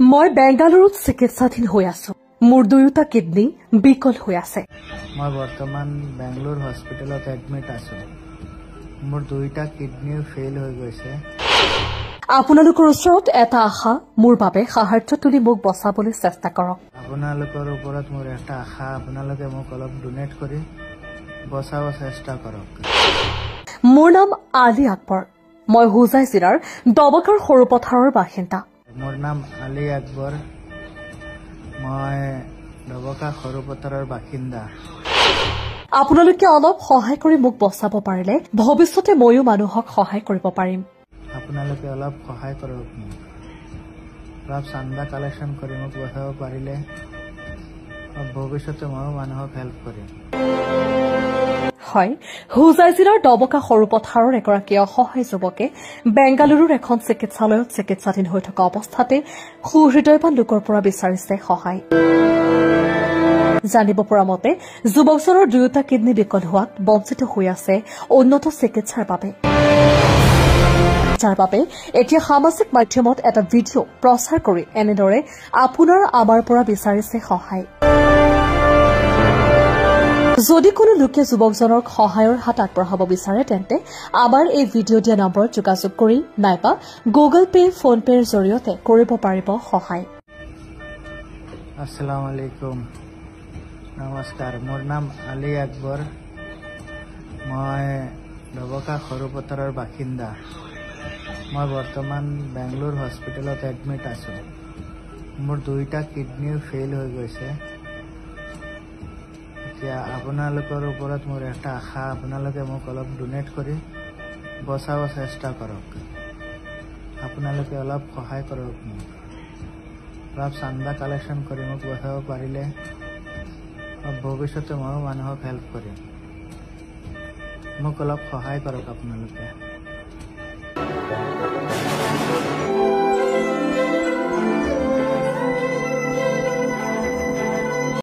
মই বেংগালুৰুত চিকিৎসাধীন হৈ আছো। মোৰ দুয়োটা কিডনী বিকল হৈ আছে। মই বৰ্তমান বেংগলোৰ হস্পিটেলত এডমিট আছো। মোৰ দুয়োটা কিডনী ফেইল হৈ গৈছে। আপোনালোকৰ ওচৰত এটা আশা, মোৰ বাবে সাহায্য তুলি মোক বচাবলৈ চেষ্টা কৰক। আপোনালোকৰ ওপৰত মোৰ এটা আশা, আপোনালোকে মোক অলপ ডোনেট কৰি বচাব চেষ্টা কৰক। মোৰ নাম আলী আকবৰ। মই হোজাই জিলাৰ দবকাৰ সৰু পথাৰৰ বাসিন্দা। মোৰ নাম আলী আকবৰ। মই দবকা সৰু পথাৰৰ বাসিন্দা। আপোনালোকে অলপ সহায় কৰি মোক বচাব পাৰিলে ভৱিষ্যতে ময়ো মানুহক সহায় কৰিব পাৰিম। আপোনালোকে অলপ সহায় কৰক মোক। অলপ চান্দা কালেকশ্যন কৰি মোক বচাব পাৰিলে ভৱিষ্যতে ময়ো মানুহক হেল্প কৰিম। হয়, হোজাই জিলাৰ দবকা সৰু পথাৰৰ এগৰাকী অসহায় যুৱকে বেংগালুৰুৰ এখন চিকিৎসালয়ত চিকিৎসাধীন হৈ থকা অৱস্থাতে সুহৃদয়বান লোকৰ পৰা বিচাৰিছে সহায়। জানিব পৰা মতে যুৱকজনৰ দুয়োটা কিডনী বিকল হোৱাত বঞ্চিত হৈ আছে উন্নত চিকিৎসাৰ বাবে, যাৰ বাবে এতিয়া সামাজিক মাধ্যমত এটা ভিডিঅ' প্ৰচাৰ কৰি এনেদৰে আপোনাৰ আমাৰ পৰা বিচাৰিছে সহায়। যদি কোনো লোকে যুৱকজনক সহায়ৰ হাত আগবঢ়াব বিচাৰে তেন্তে আমাৰ এই ভিডিঅ' দিয়া নম্বৰত যোগাযোগ কৰি নাইবা গুগল পে' ফোন পে'ৰ জৰিয়তে কৰিব পাৰিব সহায়। আসসালামু আলাইকুম, নমস্কাৰ। মোৰ নাম আলী আকবৰ। মই দবকা সৰু পথাৰৰ বাসিন্দা। মই বৰ্তমান বেংগলোৰ হস্পিটেলত এডমিট আছো। মোৰ দুয়োটা কিডনী ফেইল হৈ গৈছে। এতিয়া আপোনালোকৰ ওপৰত মোৰ এটা আশা, আপোনালোকে মোক অলপ ডোনেট কৰি বচাব চেষ্টা কৰক। আপোনালোকে অলপ সহায় কৰক মোক। অলপ চান্দা কালেকশ্যন কৰি মোক বচাব পাৰিলে ভৱিষ্যতে ময়ো মানুহক হেল্প কৰিম। মোক অলপ সহায় কৰক আপোনালোকে।